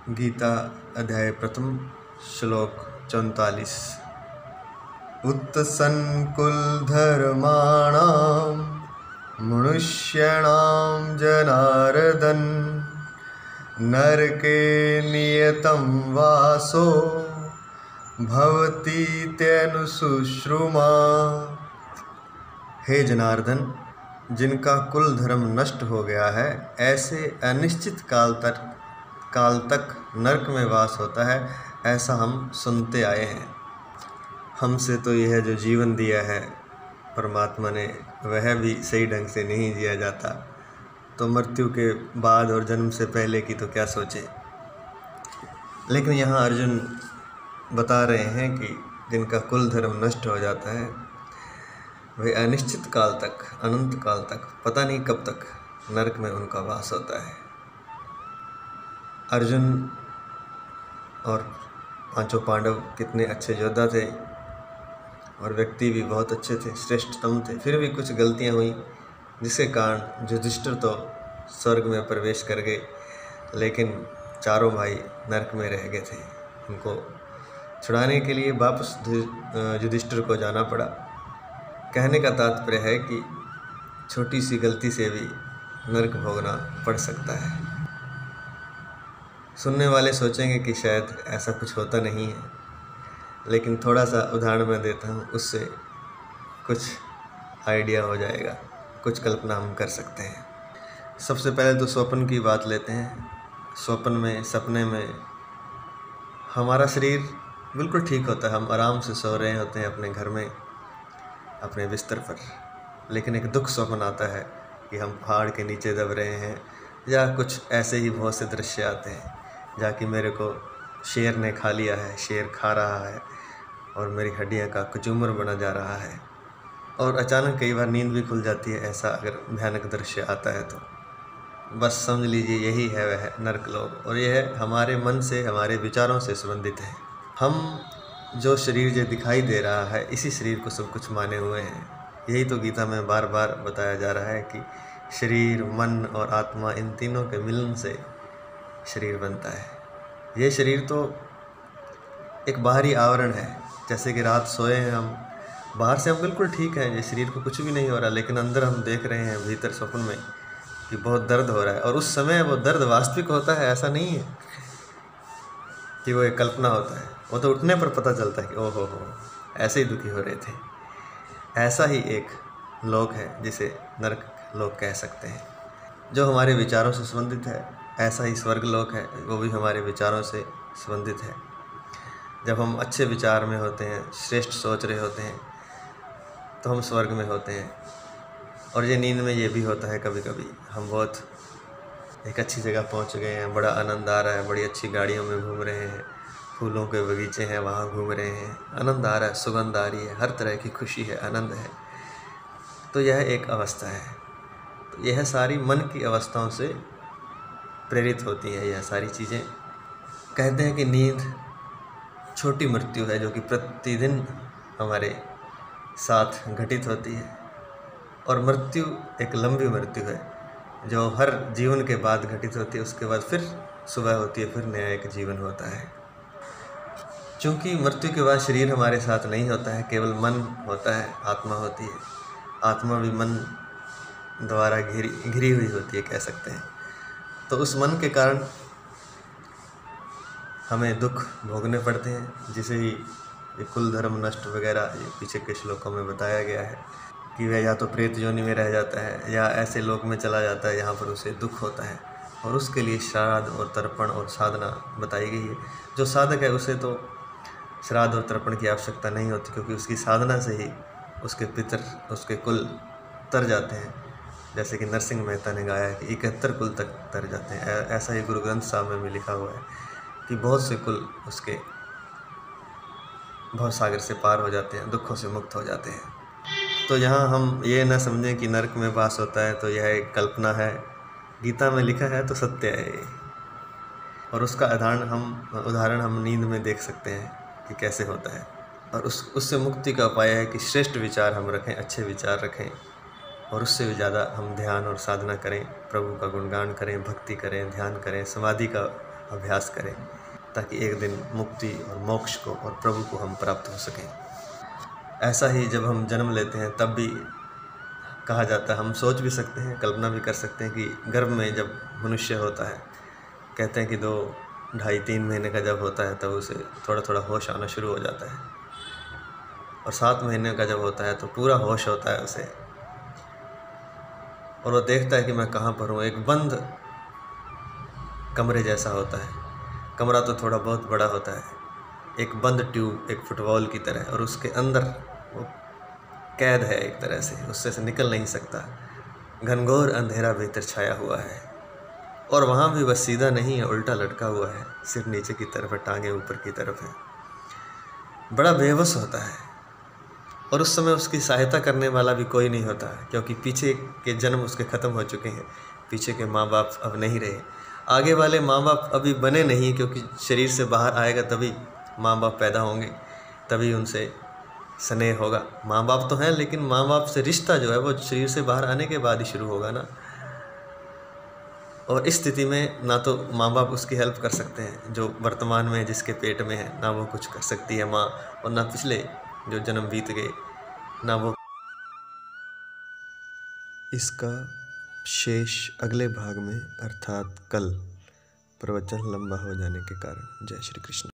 गीता अध्याय प्रथम श्लोक 44। उत्सन्कुलधर्माणां मनुष्याणां जनार्दन नरके नियतं वासो भवतीत्यनुशुश्रुमा। हे जनार्दन, जिनका कुल धर्म नष्ट हो गया है ऐसे अनिश्चित काल तक नरक में वास होता है, ऐसा हम सुनते आए हैं। हमसे तो यह जो जीवन दिया है परमात्मा ने, वह भी सही ढंग से नहीं जिया जाता, तो मृत्यु के बाद और जन्म से पहले की तो क्या सोचे। लेकिन यहाँ अर्जुन बता रहे हैं कि जिनका कुल धर्म नष्ट हो जाता है वे अनिश्चित काल तक, अनंत काल तक, पता नहीं कब तक नरक में उनका वास होता है। अर्जुन और पांचों पांडव कितने अच्छे योद्धा थे और व्यक्ति भी बहुत अच्छे थे, श्रेष्ठतम थे। फिर भी कुछ गलतियां हुई जिसके कारण युधिष्ठिर तो स्वर्ग में प्रवेश कर गए, लेकिन चारों भाई नरक में रह गए थे। उनको छुड़ाने के लिए वापस युधिष्ठिर को जाना पड़ा। कहने का तात्पर्य है कि छोटी सी गलती से भी नरक भोगना पड़ सकता है। सुनने वाले सोचेंगे कि शायद ऐसा कुछ होता नहीं है, लेकिन थोड़ा सा उदाहरण मैं देता हूँ, उससे कुछ आइडिया हो जाएगा, कुछ कल्पना हम कर सकते हैं। सबसे पहले तो स्वप्न की बात लेते हैं। सपने में हमारा शरीर बिल्कुल ठीक होता है, हम आराम से सो रहे होते हैं अपने घर में, अपने बिस्तर पर, लेकिन एक दुख स्वप्न आता है कि हम पहाड़ के नीचे दब रहे हैं, या कुछ ऐसे ही बहुत से दृश्य आते हैं जहाँ कि मेरे को शेर ने खा लिया है, शेर खा रहा है और मेरी हड्डियाँ का कचूमर बना जा रहा है। और अचानक कई बार नींद भी खुल जाती है। ऐसा अगर भयानक दृश्य आता है तो बस समझ लीजिए यही है वह नरकलोक, और यह हमारे मन से, हमारे विचारों से संबंधित है। हम जो शरीर जो दिखाई दे रहा है, इसी शरीर को सब कुछ माने हुए हैं। यही तो गीता में बार बार बताया जा रहा है कि शरीर, मन और आत्मा, इन तीनों के मिलन से शरीर बनता है। ये शरीर तो एक बाहरी आवरण है। जैसे कि रात सोए हैं हम, बाहर से हम बिल्कुल ठीक हैं, ये शरीर को कुछ भी नहीं हो रहा, लेकिन अंदर हम देख रहे हैं भीतर स्वप्न में कि बहुत दर्द हो रहा है, और उस समय वो दर्द वास्तविक होता है। ऐसा नहीं है कि वो एक कल्पना होता है। वो तो उठने पर पता चलता है कि ओहो हो, ऐसे ही दुखी हो रहे थे। ऐसा ही एक लोक है जिसे नरक लोक कह सकते हैं, जो हमारे विचारों से संबंधित है। ऐसा ही स्वर्ग लोक है, वो भी हमारे विचारों से संबंधित है। जब हम अच्छे विचार में होते हैं, श्रेष्ठ सोच रहे होते हैं, तो हम स्वर्ग में होते हैं। और ये नींद में ये भी होता है, कभी कभी हम बहुत एक अच्छी जगह पहुंच गए हैं, बड़ा आनंद आ रहा है, बड़ी अच्छी गाड़ियों में घूम रहे हैं, फूलों के बगीचे हैं, वहाँ घूम रहे हैं, आनंद आ रहा है, सुगंध आ रही है, हर तरह की खुशी है, आनंद है। तो यह एक अवस्था है। तो यह सारी मन की अवस्थाओं से प्रेरित होती हैं यह सारी चीज़ें। कहते हैं कि नींद छोटी मृत्यु है, जो कि प्रतिदिन हमारे साथ घटित होती है, और मृत्यु एक लंबी मृत्यु है जो हर जीवन के बाद घटित होती है। उसके बाद फिर सुबह होती है, फिर नया एक जीवन होता है। चूँकि मृत्यु के बाद शरीर हमारे साथ नहीं होता है, केवल मन होता है, आत्मा होती है। आत्मा भी मन द्वारा घिरी हुई होती है, कह सकते हैं। तो उस मन के कारण हमें दुख भोगने पड़ते हैं, जिसे ही ये कुल धर्म नष्ट वगैरह ये पीछे के श्लोकों में बताया गया है कि वह या तो प्रेत योनि में रह जाता है या ऐसे लोक में चला जाता है जहाँ पर उसे दुख होता है, और उसके लिए श्राद्ध और तर्पण और साधना बताई गई है। जो साधक है उसे तो श्राद्ध और तर्पण की आवश्यकता नहीं होती, क्योंकि उसकी साधना से ही उसके पितर, उसके कुल तर जाते हैं। जैसे कि नरसिंह मेहता ने गाया है कि 71 कुल तक तर जाते हैं। ऐसा ही गुरु ग्रंथ साहब में भी लिखा हुआ है कि बहुत से कुल उसके भव सागर से पार हो जाते हैं, दुखों से मुक्त हो जाते हैं। तो यहाँ हम ये न समझें कि नरक में वास होता है तो यह एक कल्पना है। गीता में लिखा है तो सत्य है ये, और उसका उदाहरण हम नींद में देख सकते हैं कि कैसे होता है। और उससे मुक्ति का उपाय है कि श्रेष्ठ विचार हम रखें, अच्छे विचार रखें, और उससे भी ज़्यादा हम ध्यान और साधना करें, प्रभु का गुणगान करें, भक्ति करें, ध्यान करें, समाधि का अभ्यास करें, ताकि एक दिन मुक्ति और मोक्ष को और प्रभु को हम प्राप्त हो सकें। ऐसा ही जब हम जन्म लेते हैं तब भी कहा जाता है, हम सोच भी सकते हैं, कल्पना भी कर सकते हैं कि गर्भ में जब मनुष्य होता है, कहते हैं कि 2, 2.5, 3 महीने का जब होता है तब उसे थोड़ा थोड़ा होश आना शुरू हो जाता है, और 7 महीने का जब होता है तो पूरा होश होता है उसे, और वो देखता है कि मैं कहाँ पर हूँ। एक बंद कमरे जैसा होता है, कमरा तो थोड़ा बहुत बड़ा होता है, एक बंद ट्यूब, एक फुटबॉल की तरह, और उसके अंदर वो कैद है एक तरह से, उससे से निकल नहीं सकता। घनघोर अंधेरा भीतर छाया हुआ है, और वहाँ भी बस सीधा नहीं है, उल्टा लटका हुआ है, सिर नीचे की तरफ है, टांगे ऊपर की तरफ है। बड़ा बेबस होता है, और उस समय उसकी सहायता करने वाला भी कोई नहीं होता, क्योंकि पीछे के जन्म उसके ख़त्म हो चुके हैं, पीछे के माँ बाप अब नहीं रहे, आगे वाले माँ बाप अभी बने नहीं, क्योंकि शरीर से बाहर आएगा तभी माँ बाप पैदा होंगे, तभी उनसे स्नेह होगा। माँ बाप तो हैं, लेकिन माँ बाप से रिश्ता जो है वो शरीर से बाहर आने के बाद ही शुरू होगा ना। और इस स्थिति में ना तो माँ बाप उसकी हेल्प कर सकते हैं, जो वर्तमान में जिसके पेट में है, ना वो कुछ कर सकती है माँ, और ना पिछले जो जन्म बीत गए, ना वो। इसका शेष अगले भाग में, अर्थात कल, प्रवचन लंबा हो जाने के कारण। जय श्री कृष्ण।